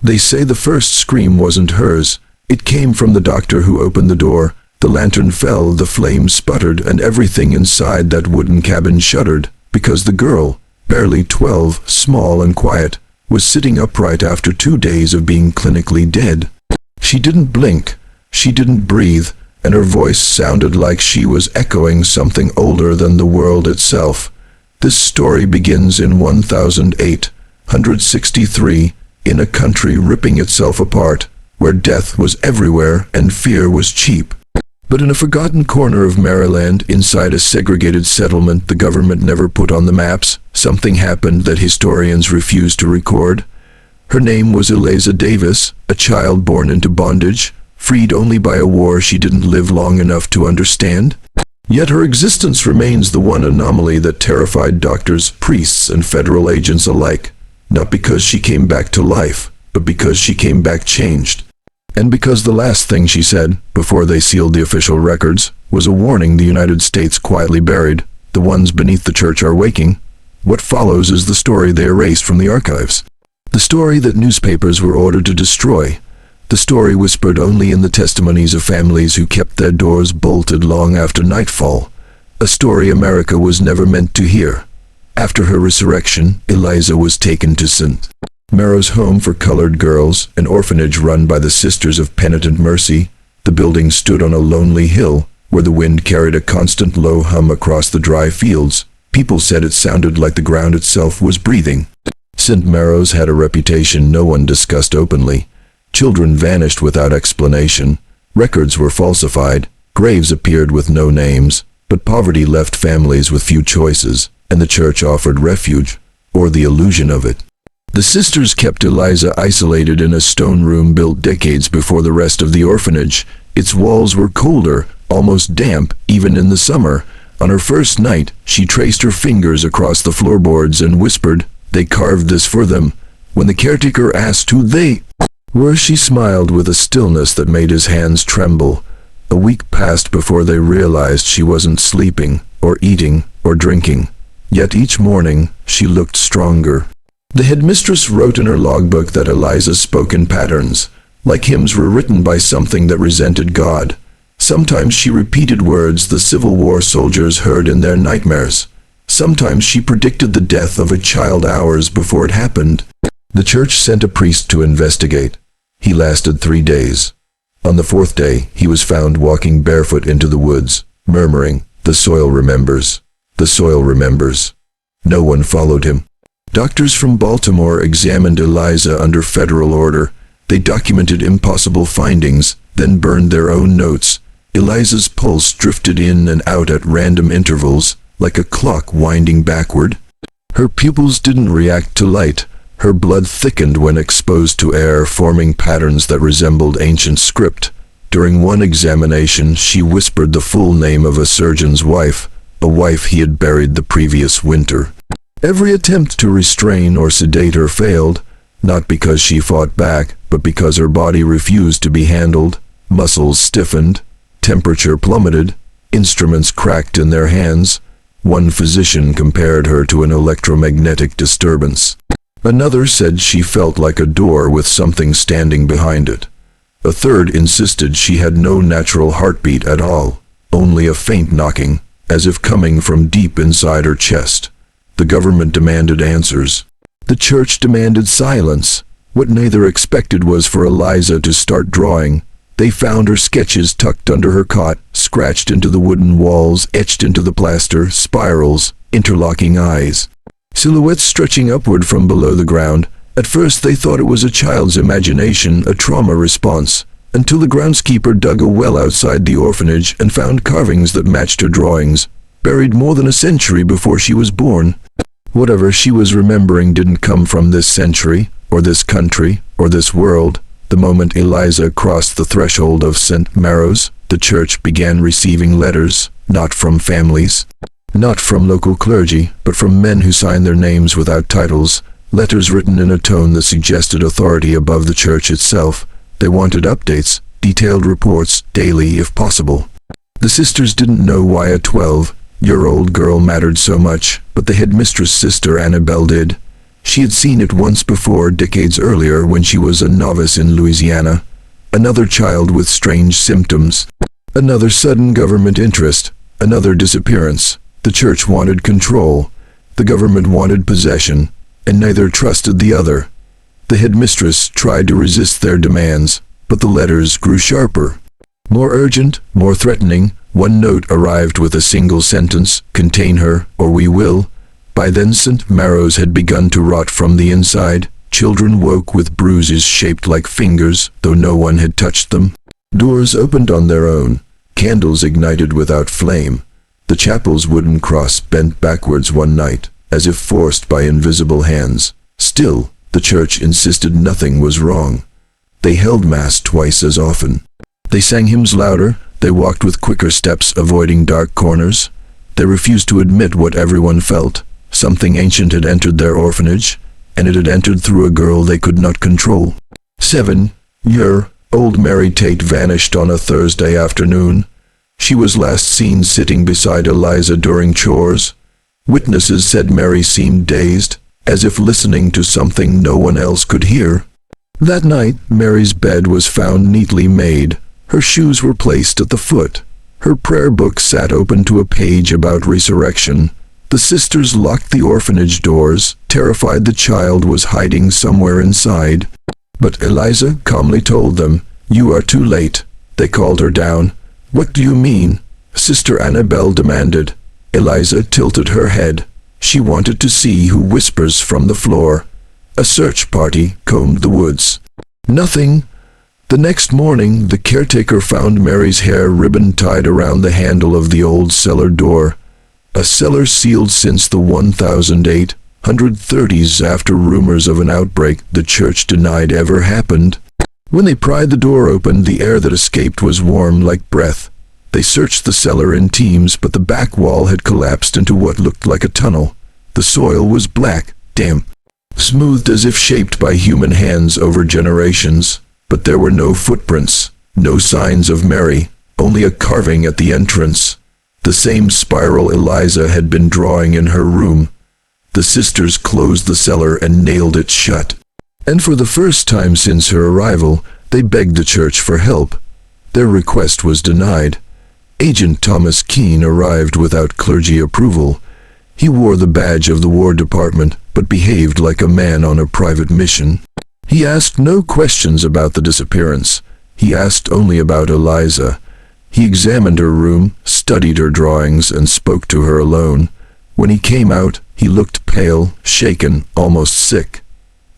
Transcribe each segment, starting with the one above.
They say the first scream wasn't hers. It came from the doctor who opened the door. The lantern fell, the flames sputtered, and everything inside that wooden cabin shuddered, because the girl, barely 12, small and quiet, was sitting upright after 2 days of being clinically dead. She didn't blink, she didn't breathe, and her voice sounded like she was echoing something older than the world itself. This story begins in 1863, in a country ripping itself apart, where death was everywhere and fear was cheap. But in a forgotten corner of Maryland, inside a segregated settlement the government never put on the maps, something happened that historians refuse to record. Her name was Eliza Davis, a child born into bondage, freed only by a war she didn't live long enough to understand. Yet her existence remains the one anomaly that terrified doctors, priests, and federal agents alike, not because she came back to life, but because she came back changed. And because the last thing she said, before they sealed the official records, was a warning the United States quietly buried. The ones beneath the church are waking. What follows is the story they erased from the archives. The story that newspapers were ordered to destroy. The story whispered only in the testimonies of families who kept their doors bolted long after nightfall. A story America was never meant to hear. After her resurrection, Eliza was taken to St. Mary's Home for Colored Girls, an orphanage run by the Sisters of Penitent Mercy. The building stood on a lonely hill, where the wind carried a constant low hum across the dry fields. People said it sounded like the ground itself was breathing. St. Mary's had a reputation no one discussed openly. Children vanished without explanation. Records were falsified. Graves appeared with no names. But poverty left families with few choices, and the church offered refuge, or the illusion of it. The sisters kept Eliza isolated in a stone room built decades before the rest of the orphanage. Its walls were colder, almost damp, even in the summer. On her first night, she traced her fingers across the floorboards and whispered, "They carved this for them." When the caretaker asked who they were, she smiled with a stillness that made his hands tremble. A week passed before they realized she wasn't sleeping, or eating, or drinking. Yet each morning, she looked stronger. The headmistress wrote in her logbook that Eliza spoke in patterns, like hymns were written by something that resented God. Sometimes she repeated words the Civil War soldiers heard in their nightmares. Sometimes she predicted the death of a child hours before it happened. The church sent a priest to investigate. He lasted 3 days. On the 4th day, he was found walking barefoot into the woods, murmuring, "The soil remembers. The soil remembers." No one followed him. Doctors from Baltimore examined Eliza under federal order. They documented impossible findings, then burned their own notes. Eliza's pulse drifted in and out at random intervals, like a clock winding backward. Her pupils didn't react to light. Her blood thickened when exposed to air, forming patterns that resembled ancient script. During one examination, she whispered the full name of a surgeon's wife, a wife he had buried the previous winter. Every attempt to restrain or sedate her failed, not because she fought back, but because her body refused to be handled. Muscles stiffened, temperature plummeted, instruments cracked in their hands. One physician compared her to an electromagnetic disturbance. Another said she felt like a door with something standing behind it. A third insisted she had no natural heartbeat at all, only a faint knocking, as if coming from deep inside her chest. The government demanded answers. The church demanded silence. What neither expected was for Eliza to start drawing. They found her sketches tucked under her cot, scratched into the wooden walls, etched into the plaster, spirals, interlocking eyes. Silhouettes stretching upward from below the ground. At first they thought it was a child's imagination, a trauma response, until the groundskeeper dug a well outside the orphanage and found carvings that matched her drawings, buried more than a century before she was born. Whatever she was remembering didn't come from this century, or this country, or this world. The moment Eliza crossed the threshold of St. Mary's, the church began receiving letters, not from families, not from local clergy, but from men who signed their names without titles, letters written in a tone that suggested authority above the church itself. They wanted updates, detailed reports, daily if possible. The sisters didn't know why a 12-year-old girl mattered so much, but the headmistress' sister Annabelle did. She had seen it once before, decades earlier, when she was a novice in Louisiana. Another child with strange symptoms. Another sudden government interest. Another disappearance. The church wanted control. The government wanted possession, and neither trusted the other. The headmistress tried to resist their demands, but the letters grew sharper. More urgent, more threatening. One note arrived with a single sentence: "Contain her, or we will." By then St. Marrow's had begun to rot from the inside. Children woke with bruises shaped like fingers, though no one had touched them. Doors opened on their own. Candles ignited without flame. The chapel's wooden cross bent backwards one night, as if forced by invisible hands. Still, the church insisted nothing was wrong. They held Mass twice as often. They sang hymns louder. They walked with quicker steps, avoiding dark corners. They refused to admit what everyone felt. Something ancient had entered their orphanage, and it had entered through a girl they could not control. 7-year-old Mary Tate vanished on a Thursday afternoon. She was last seen sitting beside Eliza during chores. Witnesses said Mary seemed dazed, as if listening to something no one else could hear. That night, Mary's bed was found neatly made. Her shoes were placed at the foot. Her prayer book sat open to a page about resurrection. The sisters locked the orphanage doors, terrified the child was hiding somewhere inside. But Eliza calmly told them, "You are too late." They called her down. "What do you mean?" Sister Annabelle demanded. Eliza tilted her head. She wanted to see who whispers from the floor. A search party combed the woods. Nothing. The next morning, the caretaker found Mary's hair ribbon tied around the handle of the old cellar door. A cellar sealed since the 1830s after rumors of an outbreak the church denied ever happened. When they pried the door open, the air that escaped was warm like breath. They searched the cellar in teams, but the back wall had collapsed into what looked like a tunnel. The soil was black, damp, smoothed as if shaped by human hands over generations. But there were no footprints, no signs of Mary, only a carving at the entrance. The same spiral Eliza had been drawing in her room. The sisters closed the cellar and nailed it shut. And for the first time since her arrival, they begged the church for help. Their request was denied. Agent Thomas Keene arrived without clergy approval. He wore the badge of the War Department, but behaved like a man on a private mission. He asked no questions about the disappearance. He asked only about Eliza. He examined her room, studied her drawings, and spoke to her alone. When he came out, he looked pale, shaken, almost sick.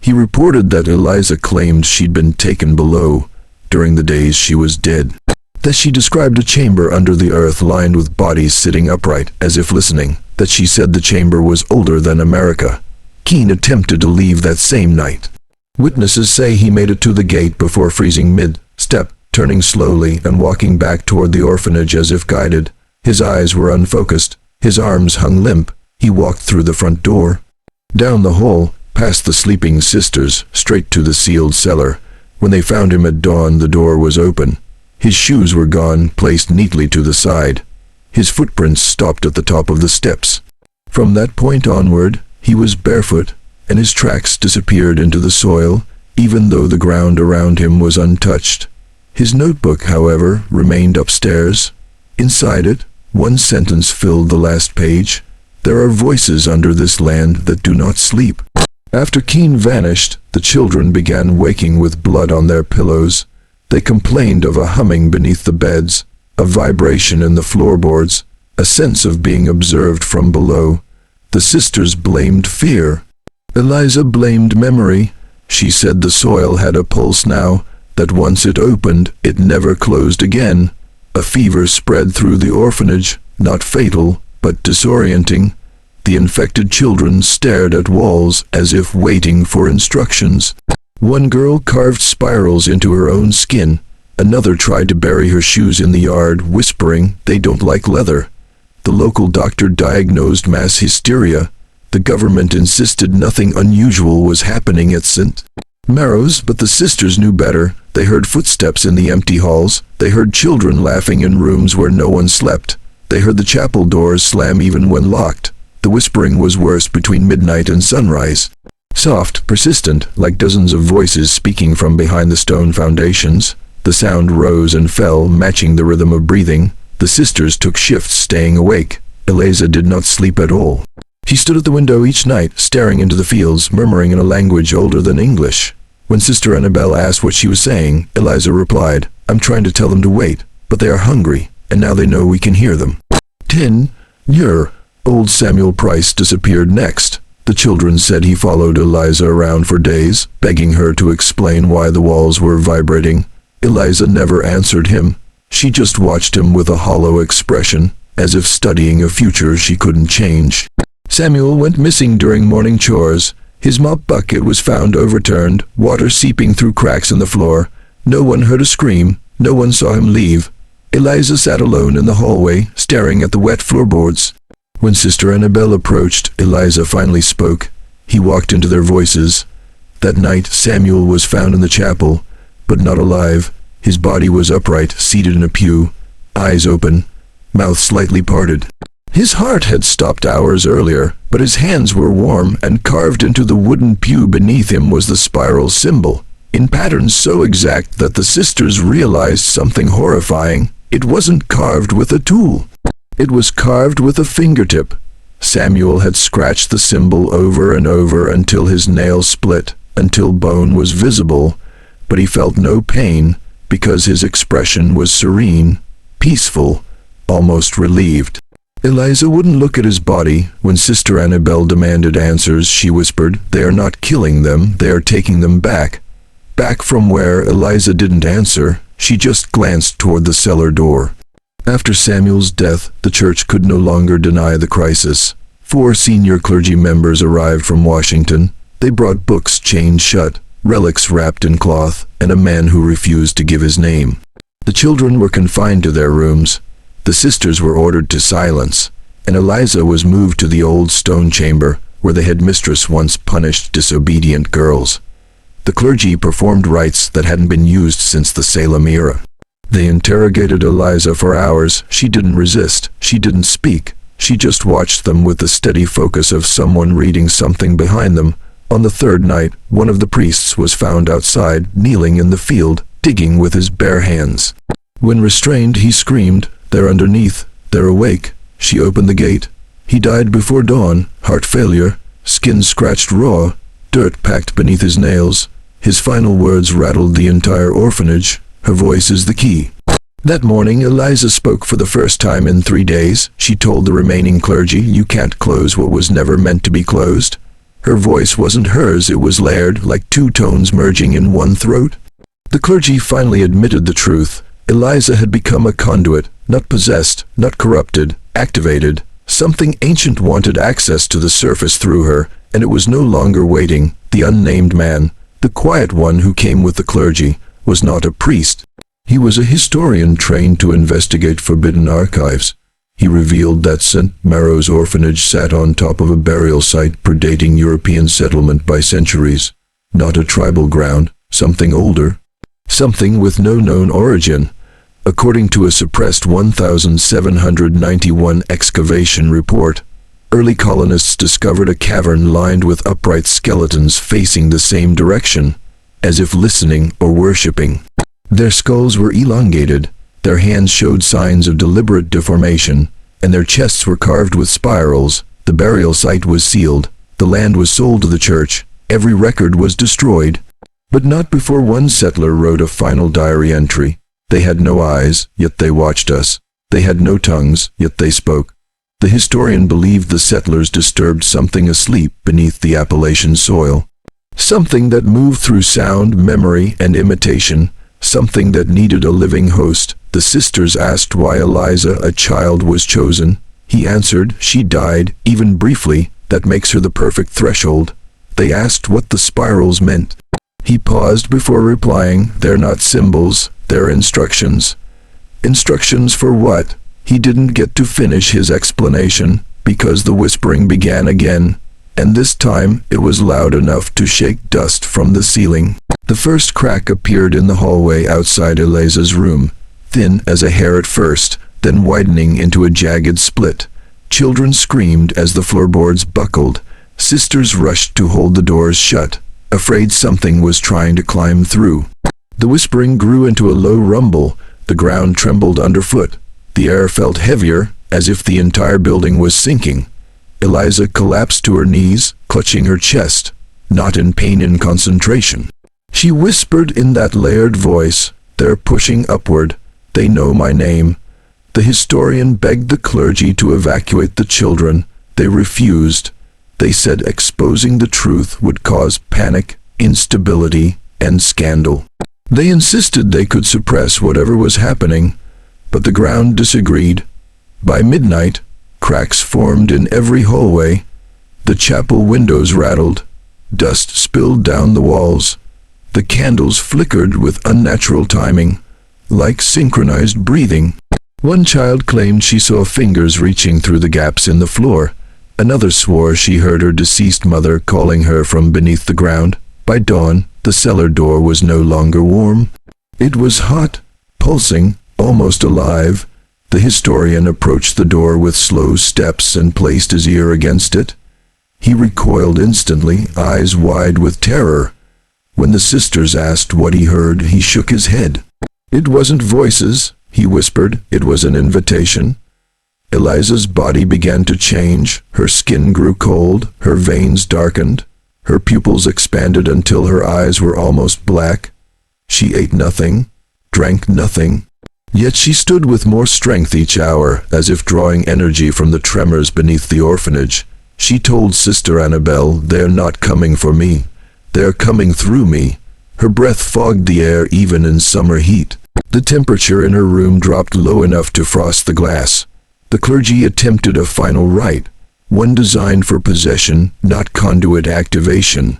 He reported that Eliza claimed she'd been taken below during the days she was dead. That she described a chamber under the earth lined with bodies sitting upright, as if listening. That she said the chamber was older than America. Keene attempted to leave that same night. Witnesses say he made it to the gate before freezing mid-step, turning slowly and walking back toward the orphanage as if guided. His eyes were unfocused. His arms hung limp. He walked through the front door, down the hall, past the sleeping sisters, straight to the sealed cellar. When they found him at dawn, the door was open. His shoes were gone, placed neatly to the side. His footprints stopped at the top of the steps. From that point onward, he was barefoot, and his tracks disappeared into the soil, even though the ground around him was untouched. His notebook, however, remained upstairs. Inside it, one sentence filled the last page. "There are voices under this land that do not sleep." After Keene vanished, the children began waking with blood on their pillows. They complained of a humming beneath the beds, a vibration in the floorboards, a sense of being observed from below. The sisters blamed fear. Eliza blamed memory. She said the soil had a pulse now, that once it opened, it never closed again. A fever spread through the orphanage, not fatal, but disorienting. The infected children stared at walls as if waiting for instructions. One girl carved spirals into her own skin. Another tried to bury her shoes in the yard, whispering, "They don't like leather." The local doctor diagnosed mass hysteria. The government insisted nothing unusual was happening at St. Marrow's, but the sisters knew better. They heard footsteps in the empty halls. They heard children laughing in rooms where no one slept. They heard the chapel doors slam even when locked. The whispering was worse between midnight and sunrise. Soft, persistent, like dozens of voices speaking from behind the stone foundations. The sound rose and fell, matching the rhythm of breathing. The sisters took shifts staying awake. Eliza did not sleep at all. She stood at the window each night, staring into the fields, murmuring in a language older than English. When Sister Annabelle asked what she was saying, Eliza replied, "I'm trying to tell them to wait, but they are hungry, and now they know we can hear them." 10. Old Samuel Price disappeared next. The children said he followed Eliza around for days, begging her to explain why the walls were vibrating. Eliza never answered him. She just watched him with a hollow expression, as if studying a future she couldn't change. Samuel went missing during morning chores. His mop bucket was found overturned, water seeping through cracks in the floor. No one heard a scream. No one saw him leave. Eliza sat alone in the hallway, staring at the wet floorboards. When Sister Annabelle approached, Eliza finally spoke. He walked into their voices. That night, Samuel was found in the chapel, but not alive. His body was upright, seated in a pew, eyes open, mouth slightly parted. His heart had stopped hours earlier, but his hands were warm, and carved into the wooden pew beneath him was the spiral symbol, in patterns so exact that the sisters realized something horrifying. It wasn't carved with a tool. It was carved with a fingertip. Samuel had scratched the symbol over and over until his nail split, until bone was visible, but he felt no pain because his expression was serene, peaceful, almost relieved. Eliza wouldn't look at his body. When Sister Annabelle demanded answers, she whispered, "They are not killing them, they are taking them back." Back from where? Eliza didn't answer. She just glanced toward the cellar door. After Samuel's death, the church could no longer deny the crisis. 4 senior clergy members arrived from Washington. They brought books chained shut, relics wrapped in cloth, and a man who refused to give his name. The children were confined to their rooms. The sisters were ordered to silence, and Eliza was moved to the old stone chamber where the headmistress once punished disobedient girls. The clergy performed rites that hadn't been used since the Salem era. They interrogated Eliza for hours. She didn't resist. She didn't speak. She just watched them with the steady focus of someone reading something behind them. On the 3rd night, one of the priests was found outside, kneeling in the field, digging with his bare hands. When restrained, he screamed, "They're underneath. They're awake." She opened the gate. He died before dawn, heart failure, skin scratched raw, dirt packed beneath his nails. His final words rattled the entire orphanage. Her voice is the key. That morning, Eliza spoke for the first time in 3 days. She told the remaining clergy, "You can't close what was never meant to be closed." Her voice wasn't hers, it was layered, like 2 tones merging in one throat. The clergy finally admitted the truth. Eliza had become a conduit, not possessed, not corrupted, activated. Something ancient wanted access to the surface through her, and it was no longer waiting. The unnamed man, the quiet one who came with the clergy, was not a priest. He was a historian trained to investigate forbidden archives. He revealed that St. Maro's orphanage sat on top of a burial site predating European settlement by centuries. Not a tribal ground, something older. Something with no known origin. According to a suppressed 1791 excavation report, early colonists discovered a cavern lined with upright skeletons facing the same direction, as if listening or worshipping. Their skulls were elongated, their hands showed signs of deliberate deformation, and their chests were carved with spirals. The burial site was sealed, the land was sold to the church, every record was destroyed. But not before one settler wrote a final diary entry. "They had no eyes, yet they watched us. They had no tongues, yet they spoke." The historian believed the settlers disturbed something asleep beneath the Appalachian soil. Something that moved through sound, memory, and imitation. Something that needed a living host. The sisters asked why Eliza, a child, was chosen. He answered, "She died, even briefly. That makes her the perfect threshold." They asked what the spirals meant. He paused before replying, "They're not symbols, they're instructions." Instructions for what? He didn't get to finish his explanation, because the whispering began again, and this time it was loud enough to shake dust from the ceiling. The first crack appeared in the hallway outside Eliza's room, thin as a hair at first, then widening into a jagged split. Children screamed as the floorboards buckled. Sisters rushed to hold the doors shut, afraid something was trying to climb through. The whispering grew into a low rumble. The ground trembled underfoot. The air felt heavier, as if the entire building was sinking. Eliza collapsed to her knees, clutching her chest, not in pain, in concentration. She whispered in that layered voice, "They're pushing upward. They know my name." The historian begged the clergy to evacuate the children. They refused. They said exposing the truth would cause panic, instability, and scandal. They insisted they could suppress whatever was happening, but the ground disagreed. By midnight, cracks formed in every hallway. The chapel windows rattled. Dust spilled down the walls. The candles flickered with unnatural timing, like synchronized breathing. One child claimed she saw fingers reaching through the gaps in the floor. Another swore she heard her deceased mother calling her from beneath the ground. By dawn, the cellar door was no longer warm. It was hot, pulsing, almost alive. The historian approached the door with slow steps and placed his ear against it. He recoiled instantly, eyes wide with terror. When the sisters asked what he heard, he shook his head. "It wasn't voices," he whispered. "It was an invitation." Eliza's body began to change. Her skin grew cold, her veins darkened. Her pupils expanded until her eyes were almost black. She ate nothing, drank nothing. Yet she stood with more strength each hour, as if drawing energy from the tremors beneath the orphanage. She told Sister Annabelle, "They're not coming for me. They're coming through me." Her breath fogged the air even in summer heat. The temperature in her room dropped low enough to frost the glass. The clergy attempted a final rite, one designed for possession, not conduit activation.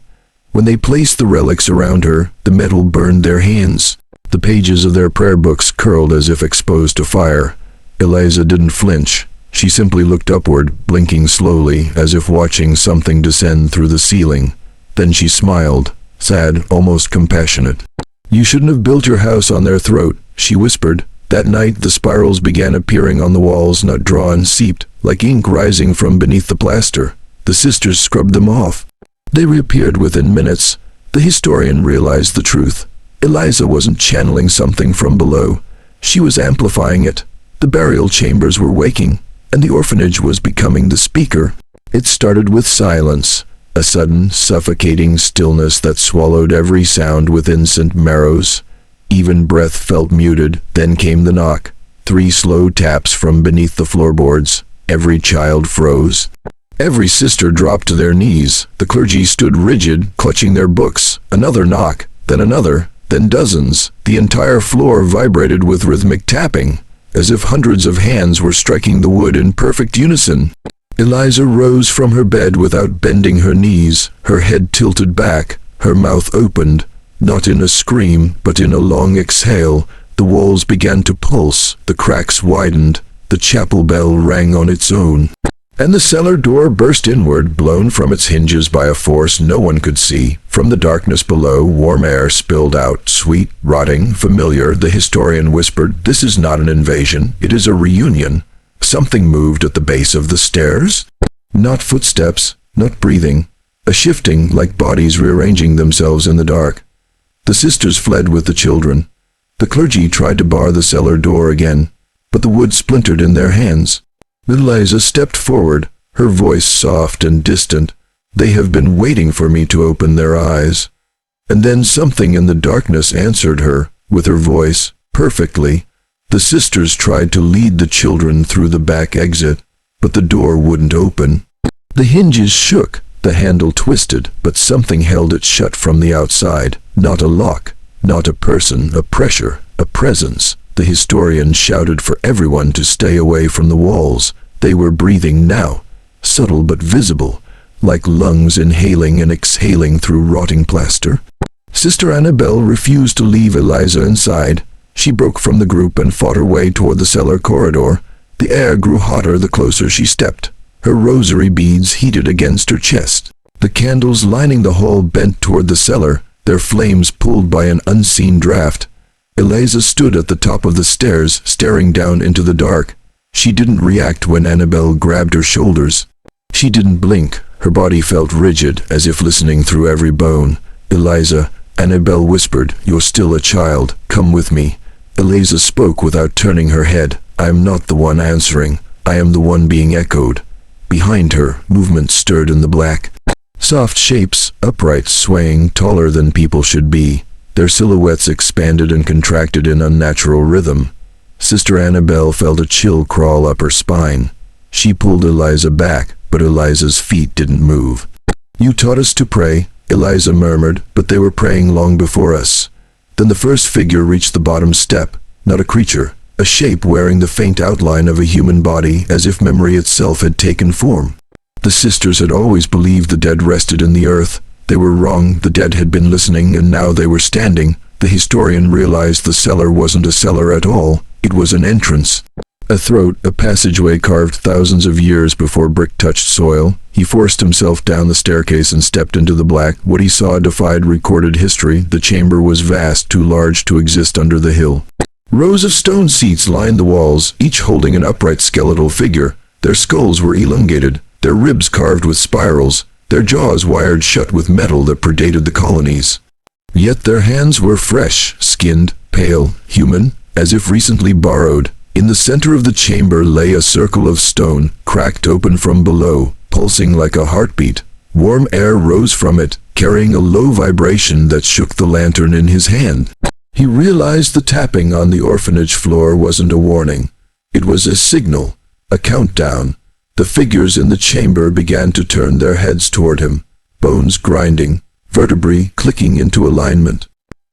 When they placed the relics around her, the metal burned their hands. The pages of their prayer books curled as if exposed to fire. Eliza didn't flinch. She simply looked upward, blinking slowly, as if watching something descend through the ceiling. Then she smiled, sad, almost compassionate. "You shouldn't have built your house on their throat," she whispered. That night, the spirals began appearing on the walls, not drawn, seeped, like ink rising from beneath the plaster. The sisters scrubbed them off. They reappeared within minutes. The historian realized the truth. Eliza wasn't channeling something from below. She was amplifying it. The burial chambers were waking, and the orphanage was becoming the speaker. It started with silence, a sudden, suffocating stillness that swallowed every sound within St. Marrow's. Even breath felt muted. Then came the knock. 3 slow taps from beneath the floorboards. Every child froze. Every sister dropped to their knees. The clergy stood rigid, clutching their books. Another knock, then another, then dozens. The entire floor vibrated with rhythmic tapping, as if hundreds of hands were striking the wood in perfect unison. Eliza rose from her bed without bending her knees, her head tilted back, her mouth opened, not in a scream, but in a long exhale. The walls began to pulse, the cracks widened, the chapel bell rang on its own. And the cellar door burst inward, blown from its hinges by a force no one could see. From the darkness below, warm air spilled out, sweet, rotting, familiar. The historian whispered, "This is not an invasion, it is a reunion." Something moved at the base of the stairs. Not footsteps, not breathing. A shifting, like bodies rearranging themselves in the dark. The sisters fled with the children. The clergy tried to bar the cellar door again, but the wood splintered in their hands. Eliza stepped forward, her voice soft and distant. "They have been waiting for me to open their eyes." And then something in the darkness answered her, with her voice, perfectly. The sisters tried to lead the children through the back exit, but the door wouldn't open. The hinges shook, the handle twisted, but something held it shut from the outside. Not a lock, not a person, a pressure, a presence. The historian shouted for everyone to stay away from the walls. They were breathing now, subtle but visible, like lungs inhaling and exhaling through rotting plaster. Sister Annabelle refused to leave Eliza inside. She broke from the group and fought her way toward the cellar corridor. The air grew hotter the closer she stepped. Her rosary beads heated against her chest. The candles lining the hall bent toward the cellar, their flames pulled by an unseen draft. Eliza stood at the top of the stairs, staring down into the dark. She didn't react when Annabelle grabbed her shoulders. She didn't blink. Her body felt rigid, as if listening through every bone. "Eliza," Annabelle whispered, "you're still a child. Come with me." Eliza spoke without turning her head. "I am not the one answering. I am the one being echoed." Behind her, movement stirred in the black. Soft shapes, upright, swaying, taller than people should be. Their silhouettes expanded and contracted in unnatural rhythm. Sister Annabelle felt a chill crawl up her spine. She pulled Eliza back, but Eliza's feet didn't move. "You taught us to pray," Eliza murmured, "but they were praying long before us." Then the first figure reached the bottom step. Not a creature, a shape wearing the faint outline of a human body, as if memory itself had taken form. The sisters had always believed the dead rested in the earth. They were wrong. The dead had been listening, and now they were standing. The historian realized the cellar wasn't a cellar at all. It was an entrance. A throat, a passageway carved thousands of years before brick touched soil. He forced himself down the staircase and stepped into the black. What he saw defied recorded history. The chamber was vast, too large to exist under the hill. Rows of stone seats lined the walls, each holding an upright skeletal figure. Their skulls were elongated, their ribs carved with spirals, their jaws wired shut with metal that predated the colonies. Yet their hands were fresh, skinned, pale, human, as if recently borrowed. In the center of the chamber lay a circle of stone, cracked open from below, pulsing like a heartbeat. Warm air rose from it, carrying a low vibration that shook the lantern in his hand. He realized the tapping on the orphanage floor wasn't a warning. It was a signal, a countdown. The figures in the chamber began to turn their heads toward him, bones grinding, vertebrae clicking into alignment.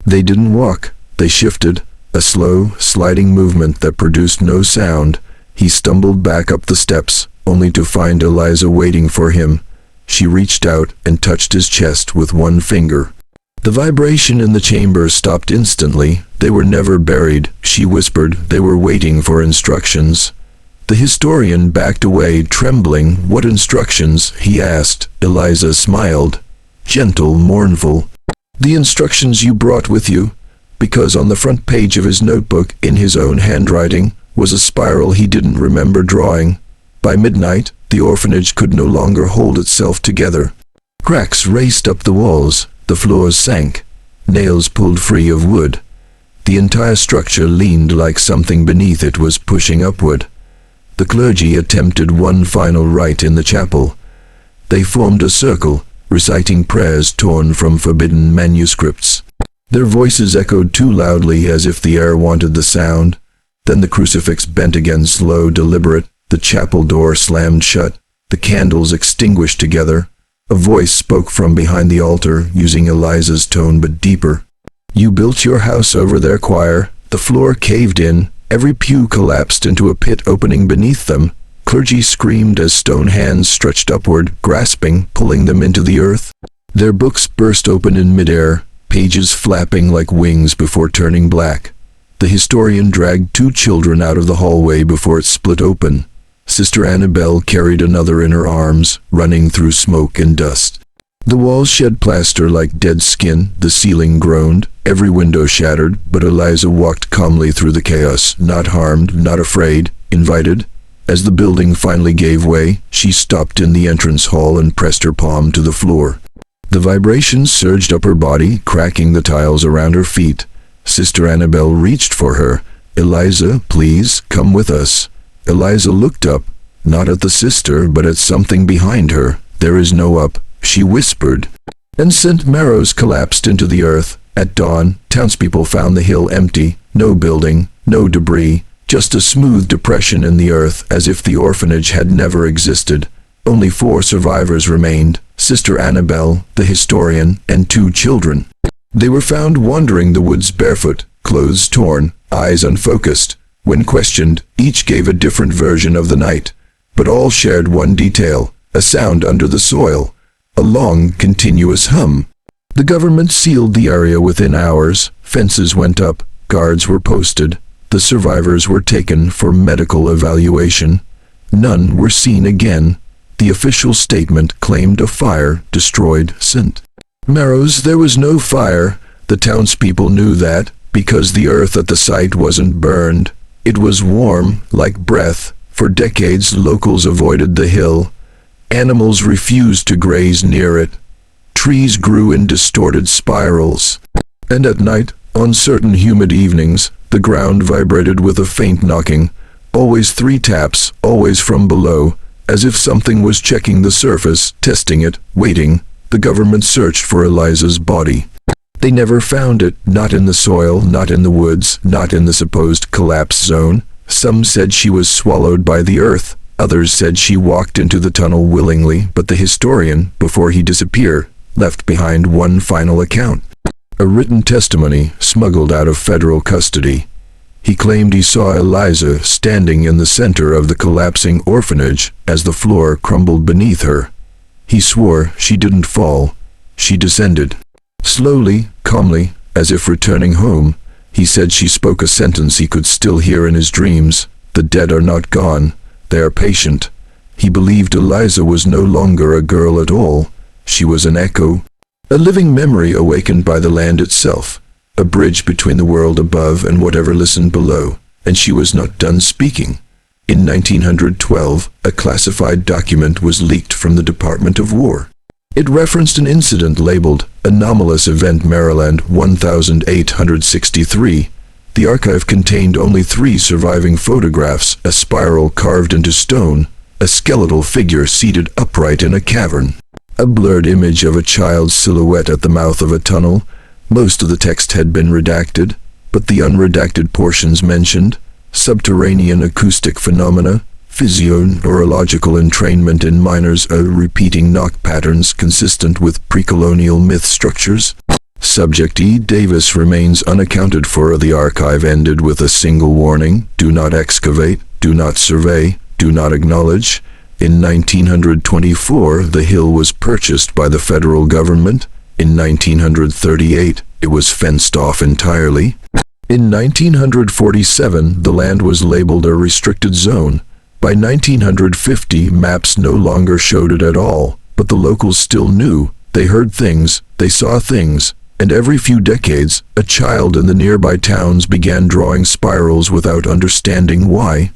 They didn't walk, they shifted, a slow, sliding movement that produced no sound. He stumbled back up the steps, only to find Eliza waiting for him. She reached out and touched his chest with one finger. The vibration in the chamber stopped instantly. They were never buried, she whispered. They were waiting for instructions. The historian backed away, trembling. "What instructions?" he asked. Eliza smiled, gentle, mournful. "The instructions you brought with you." Because on the front page of his notebook, in his own handwriting, was a spiral he didn't remember drawing. By midnight, the orphanage could no longer hold itself together. Cracks raced up the walls. The floors sank. Nails pulled free of wood. The entire structure leaned like something beneath it was pushing upward. The clergy attempted one final rite in the chapel. They formed a circle, reciting prayers torn from forbidden manuscripts. Their voices echoed too loudly, as if the air wanted the sound. Then the crucifix bent again, slow, deliberate. The chapel door slammed shut. The candles extinguished together. A voice spoke from behind the altar, using Eliza's tone but deeper. "You built your house over their choir." The floor caved in. Every pew collapsed into a pit opening beneath them. Clergy screamed as stone hands stretched upward, grasping, pulling them into the earth. Their books burst open in midair, pages flapping like wings before turning black. The historian dragged 2 children out of the hallway before it split open. Sister Annabelle carried another in her arms, running through smoke and dust. The walls shed plaster like dead skin, the ceiling groaned, every window shattered, but Eliza walked calmly through the chaos, not harmed, not afraid, invited. As the building finally gave way, she stopped in the entrance hall and pressed her palm to the floor. The vibrations surged up her body, cracking the tiles around her feet. Sister Annabelle reached for her. "Eliza, please, come with us." Eliza looked up, not at the sister, but at something behind her. "There is no up," she whispered. And St. Marrow's collapsed into the earth. At dawn, townspeople found the hill empty. No building, no debris, just a smooth depression in the earth, as if the orphanage had never existed. Only 4 survivors remained: Sister Annabelle, the historian, and 2 children. They were found wandering the woods barefoot, clothes torn, eyes unfocused. When questioned, each gave a different version of the night, but all shared one detail: a sound under the soil, a long, continuous hum. The government sealed the area within hours. Fences went up, guards were posted. The survivors were taken for medical evaluation. None were seen again. The official statement claimed a fire destroyed St. Marrow's. There was no fire. The townspeople knew that, because the earth at the site wasn't burned. It was warm, like breath. For decades, locals avoided the hill. Animals refused to graze near it. Trees grew in distorted spirals. And at night, on certain humid evenings, the ground vibrated with a faint knocking, always 3 taps, always from below, as if something was checking the surface, testing it, waiting. The government searched for Eliza's body. They never found it, not in the soil, not in the woods, not in the supposed collapse zone. Some said she was swallowed by the earth. Others said she walked into the tunnel willingly, but the historian, before he disappeared, left behind one final account. A written testimony smuggled out of federal custody. He claimed he saw Eliza standing in the center of the collapsing orphanage as the floor crumbled beneath her. He swore she didn't fall. She descended. Slowly, calmly, as if returning home. He said she spoke a sentence he could still hear in his dreams. The dead are not gone. They are patient. He believed Eliza was no longer a girl at all. She was an echo. A living memory awakened by the land itself. A bridge between the world above and whatever listened below. And she was not done speaking. In 1912, a classified document was leaked from the Department of War. It referenced an incident labeled Anomalous Event Maryland 1863. The archive contained only 3 surviving photographs, a spiral carved into stone, a skeletal figure seated upright in a cavern, a blurred image of a child's silhouette at the mouth of a tunnel. Most of the text had been redacted, but the unredacted portions mentioned subterranean acoustic phenomena, physio-neurological entrainment in miners, repeating knock patterns consistent with pre-colonial myth structures. Subject E. Davis remains unaccounted for. The archive ended with a single warning: do not excavate, do not survey, do not acknowledge. In 1924, the hill was purchased by the federal government. In 1938, it was fenced off entirely. In 1947, the land was labeled a restricted zone. By 1950, maps no longer showed it at all, but the locals still knew. They heard things, they saw things, and every few decades, a child in the nearby towns began drawing spirals without understanding why.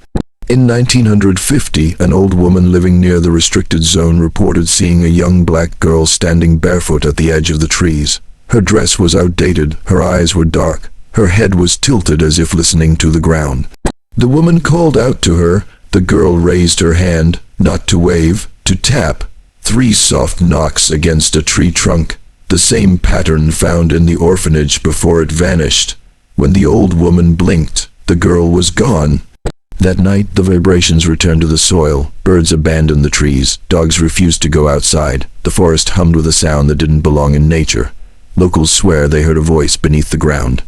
In 1950, an old woman living near the restricted zone reported seeing a young black girl standing barefoot at the edge of the trees. Her dress was outdated, her eyes were dark, her head was tilted as if listening to the ground. The woman called out to her. The girl raised her hand, not to wave, to tap. 3 soft knocks against a tree trunk, the same pattern found in the orphanage before it vanished. When the old woman blinked, the girl was gone. That night, the vibrations returned to the soil. Birds abandoned the trees. Dogs refused to go outside. The forest hummed with a sound that didn't belong in nature. Locals swear they heard a voice beneath the ground.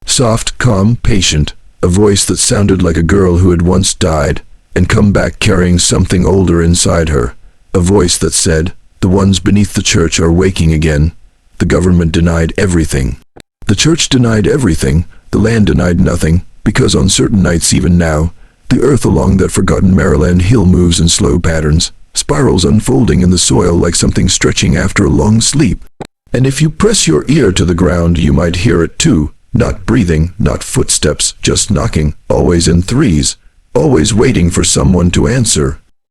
Soft, calm, patient. A voice that sounded like a girl who had once died and come back carrying something older inside her. A voice that said, the ones beneath the church are waking again. The government denied everything. The church denied everything. The land denied nothing, because on certain nights even now, the earth along that forgotten Maryland hill moves in slow patterns, spirals unfolding in the soil like something stretching after a long sleep. And if you press your ear to the ground, you might hear it too. Not breathing, not footsteps, just knocking, always in 3s, always waiting for someone to answer.